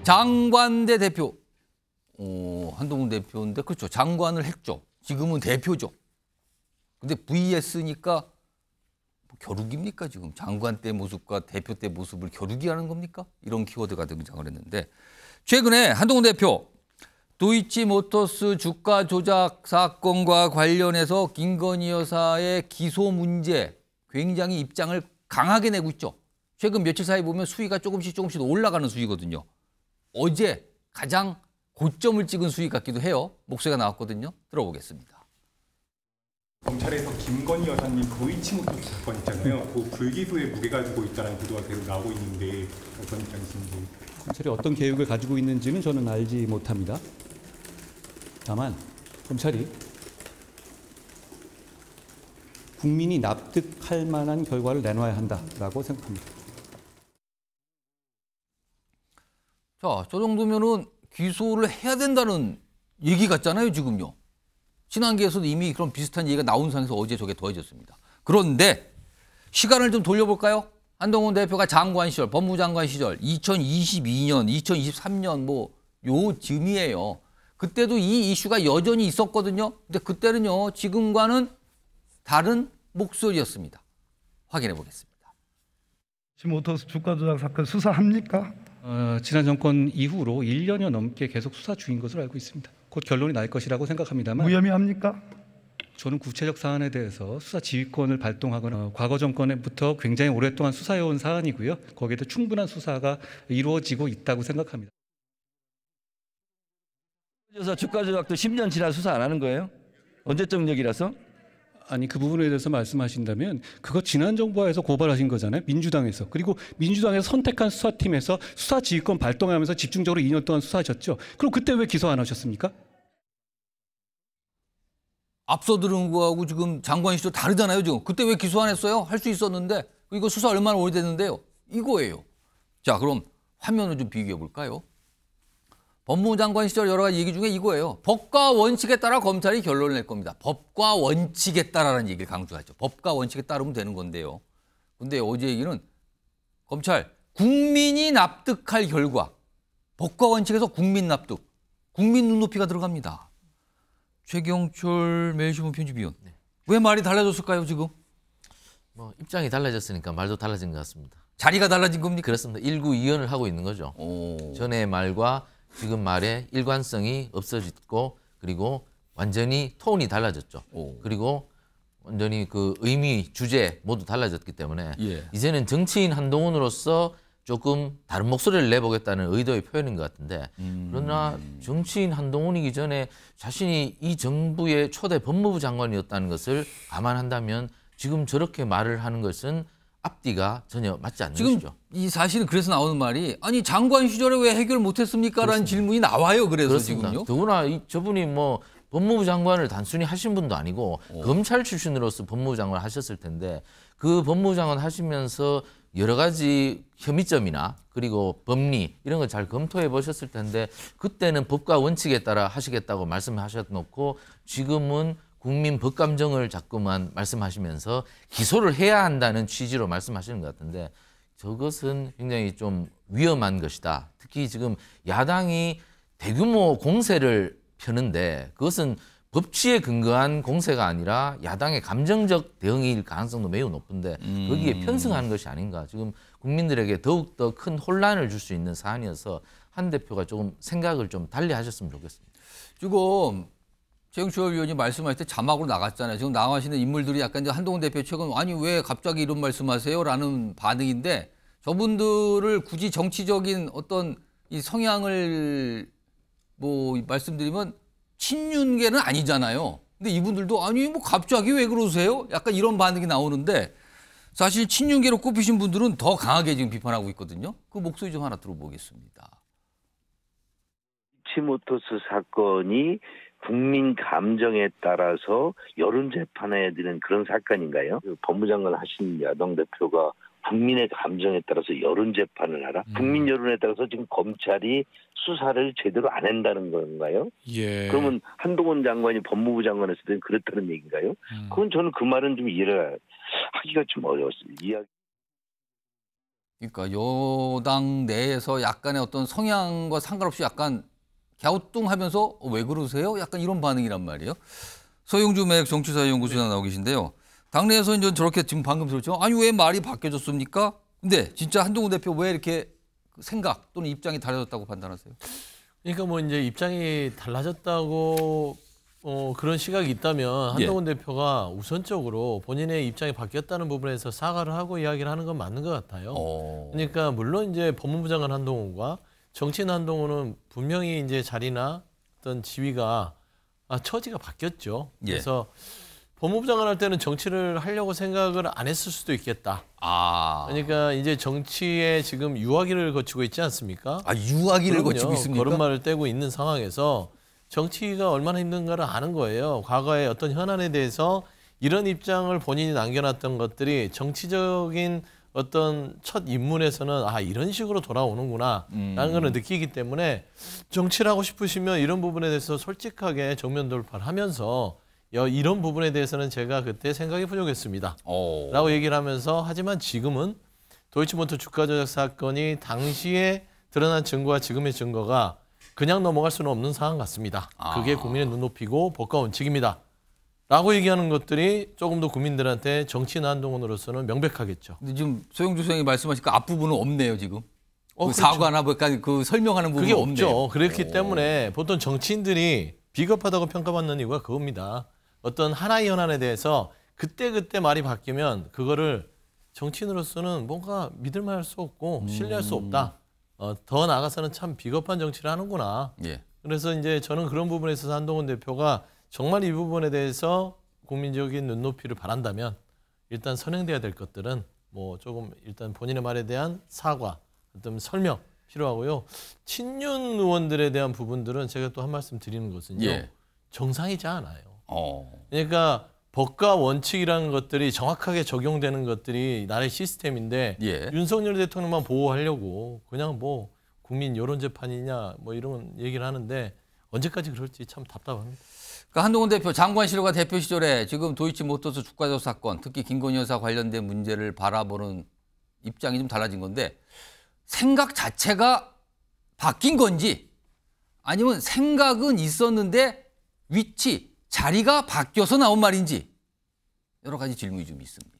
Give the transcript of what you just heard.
장관대 대표. 한동훈 대표인데 그렇죠. 장관을 했죠. 지금은 대표죠. 근데 VS니까 겨루기입니까 지금? 장관 때 모습과 대표 때 모습을 겨루기하는 겁니까? 이런 키워드가 등장을 했는데 최근에 한동훈 대표 도이치모터스 주가 조작 사건과 관련해서 김건희 여사의 기소 문제 굉장히 입장을 강하게 내고 있죠. 최근 며칠 사이 보면 수위가 조금씩 올라가는 수위거든요. 어제 가장 고점을 찍은 수위 같기도 해요. 목소리가 나왔거든요. 들어보겠습니다. 검찰에서 김건희 여사님 도이치모터스 사건 있잖아요. 그 불기소에 무게가 지고 있다는 보도가 계속 나오고 있는데 어떤 입장이신지. 검찰이 어떤 계획을 가지고 있는지는 저는 알지 못합니다. 다만 검찰이 국민이 납득할 만한 결과를 내놔야 한다라고 생각합니다. 자, 저 정도면은 기소를 해야 된다는 얘기 같잖아요, 지금요. 신한계에서도 이미 그런 비슷한 얘기가 나온 상황에서 어제 저게 더해졌습니다. 그런데 시간을 좀 돌려볼까요? 한동훈 대표가 장관 시절, 법무장관 시절, 2022년, 2023년 뭐 요쯤이에요. 그때도 이 이슈가 여전히 있었거든요. 근데 그때는요, 지금과는 다른 목소리였습니다. 확인해 보겠습니다. 도이치모터스 주가 조작 사건 수사합니까? 지난 정권 이후로 1년여 넘게 계속 수사 중인 것으로 알고 있습니다. 곧 결론이 날 것이라고 생각합니다만 무혐의합니까? 저는 구체적 사안에 대해서 수사 지휘권을 발동하거나 과거 정권부터 굉장히 오랫동안 수사해온 사안이고요. 거기에도 충분한 수사가 이루어지고 있다고 생각합니다. 그래서 주가 조작도 10년 지나 수사 안 하는 거예요? 언제적 얘기라서? 아니 그 부분에 대해서 말씀하신다면 그거 지난 정부에서 고발하신 거잖아요. 민주당에서. 그리고 민주당에서 선택한 수사팀에서 수사 지휘권 발동하면서 집중적으로 2년 동안 수사하셨죠. 그럼 그때 왜 기소 안 하셨습니까? 앞서 들은 거하고 지금 장관 시절 다르잖아요. 지금 그때 왜 기소 안 했어요? 할 수 있었는데 이거 수사 얼마나 오래됐는데요. 이거예요. 자, 그럼 화면을 좀 비교해 볼까요? 법무부 장관 시절 여러 가지 얘기 중에 이거예요. 법과 원칙에 따라 검찰이 결론을 낼 겁니다. 법과 원칙에 따라라는 얘기를 강조하죠. 법과 원칙에 따르면 되는 건데요. 근데 어제 얘기는 검찰 국민이 납득할 결과, 법과 원칙에서 국민 납득, 국민 눈높이가 들어갑니다. 최경철 매일신문 편집위원. 네. 왜 말이 달라졌을까요 지금? 뭐 입장이 달라졌으니까 말도 달라진 것 같습니다. 자리가 달라진 겁니까? 그렇습니다. 일구이연을 하고 있는 거죠. 전의 말과 지금 말의 일관성이 없어졌고 그리고 완전히 톤이 달라졌죠. 그리고 완전히 그 의미, 주제 모두 달라졌기 때문에 이제는 정치인 한동훈으로서 조금 다른 목소리를 내보겠다는 의도의 표현인 것 같은데 그러나 정치인 한동훈이기 전에 자신이 이 정부의 초대 법무부 장관이었다는 것을 감안한다면 지금 저렇게 말을 하는 것은 앞뒤가 전혀 맞지 않는 지금 것이죠. 이 사실은 그래서 나오는 말이 아니 장관 시절에 왜 해결 못했습니까? 라는 질문이 나와요. 그래서 그렇습니다. 지금요. 더구나 저분이 뭐 법무부 장관을 단순히 하신 분도 아니고 검찰 출신으로서 법무부 장관을 하셨을 텐데 그 법무부 장관 하시면서 여러 가지 혐의점이나 그리고 법리 이런 걸 잘 검토해 보셨을 텐데 그때는 법과 원칙에 따라 하시겠다고 말씀하셨놓고 지금은 국민 법감정을 자꾸만 말씀하시면서 기소를 해야 한다는 취지로 말씀하시는 것 같은데 저것은 굉장히 좀 위험한 것이다. 특히 지금 야당이 대규모 공세를 펴는데 그것은 법치에 근거한 공세가 아니라 야당의 감정적 대응일 가능성도 매우 높은데 거기에 편승하는 것이 아닌가. 지금 국민들에게 더욱더 큰 혼란을 줄 수 있는 사안이어서 한 대표가 조금 생각을 좀 달리 하셨으면 좋겠습니다. 지금 최영철 의원이 말씀하실 때 자막으로 나갔잖아요. 지금 나가시는 인물들이 약간 이제 한동훈 대표 최근 아니 왜 갑자기 이런 말씀하세요? 라는 반응인데 저분들을 굳이 정치적인 어떤 이 성향을 뭐 말씀드리면 친윤계는 아니잖아요. 근데 이분들도 아니 뭐 갑자기 왜 그러세요? 약간 이런 반응이 나오는데 사실 친윤계로 꼽히신 분들은 더 강하게 지금 비판하고 있거든요. 그 목소리 좀 하나 들어보겠습니다. 도이치모터스 사건이 국민 감정에 따라서 여론 재판해야 되는 그런 사건인가요? 법무장관 하신 야당 대표가 국민의 감정에 따라서 여론 재판을 하라? 국민 여론에 따라서 지금 검찰이 수사를 제대로 안 한다는 건가요? 그러면 한동훈 장관이 법무부 장관 했을 때는 그랬다는 얘기인가요? 그건 저는 그 말은 좀 이해를 하기가 좀 어려웠어요. 그러니까 여당 내에서 약간의 어떤 성향과 상관없이 약간 갸우뚱하면서 왜 그러세요? 약간 이런 반응이란 말이에요. 서영주 매액 정치사회연구소장 나오 계신데요. 당내에서 이제 저렇게 지금 방금 들었죠. 아니 왜 말이 바뀌어졌습니까? 근데 진짜 한동훈 대표 왜 이렇게 생각 또는 입장이 달라졌다고 판단하세요? 그러니까 뭐 이제 입장이 달라졌다고 그런 시각이 있다면 한동훈 대표가 우선적으로 본인의 입장이 바뀌었다는 부분에서 사과를 하고 이야기를 하는 건 맞는 것 같아요. 그러니까 물론 이제 법무부 장관 한동훈과 정치인 한동훈은 분명히 이제 자리나 어떤 지위가 처지가 바뀌었죠. 그래서 법무부 장관 할 때는 정치를 하려고 생각을 안 했을 수도 있겠다. 그러니까 이제 정치에 지금 유아기를 거치고 있지 않습니까? 유아기를 거치고 있습니까? 걸음마를 떼고 있는 상황에서 정치가 얼마나 힘든가를 아는 거예요. 과거의 어떤 현안에 대해서 이런 입장을 본인이 남겨놨던 것들이 정치적인 어떤 첫 입문에서는 이런 식으로 돌아오는구나 라는 걸 느끼기 때문에 정치를 하고 싶으시면 이런 부분에 대해서 솔직하게 정면 돌파를 하면서 이런 부분에 대해서는 제가 그때 생각이 부족했습니다 라고 얘기를 하면서 하지만 지금은 도이치모터 주가 조작 사건이 당시에 드러난 증거와 지금의 증거가 그냥 넘어갈 수는 없는 상황 같습니다. 그게 국민의 눈높이고 법과 원칙입니다. 라고 얘기하는 것들이 조금 더 국민들한테 정치인 한동훈으로서는 명백하겠죠. 근데 지금 소영주 소장이 말씀하시니까 앞부분은 없네요, 지금. 그 그렇죠. 사과나 뭐까지 그 설명하는 부분이 그게 없네요. 없죠. 그렇기 때문에 보통 정치인들이 비겁하다고 평가받는 이유가 그겁니다. 어떤 하나의 현안에 대해서 그때 말이 바뀌면 그거를 정치인으로서는 뭔가 믿을만할 수 없고 신뢰할 수 없다. 더 나아가서는 참 비겁한 정치를 하는구나. 그래서 이제 저는 그런 부분에 있어서 한동훈 대표가 정말 이 부분에 대해서 국민적인 눈높이를 바란다면 일단 선행돼야 될 것들은 뭐 조금 일단 본인의 말에 대한 사과, 어떤 설명 필요하고요. 친윤 의원들에 대한 부분들은 제가 또 한 말씀 드리는 것은요. 정상이지 않아요. 그러니까 법과 원칙이라는 것들이 정확하게 적용되는 것들이 나라의 시스템인데 윤석열 대통령만 보호하려고 그냥 뭐 국민 여론 재판이냐 뭐 이런 얘기를 하는데 언제까지 그럴지 참 답답합니다. 그러니까 한동훈 대표 장관실과 대표 시절에 지금 도이치모터스 주가 조작 사건, 특히 김건희 여사 관련된 문제를 바라보는 입장이 좀 달라진 건데 생각 자체가 바뀐 건지 아니면 생각은 있었는데 위치, 자리가 바뀌어서 나온 말인지 여러 가지 질문이 좀 있습니다.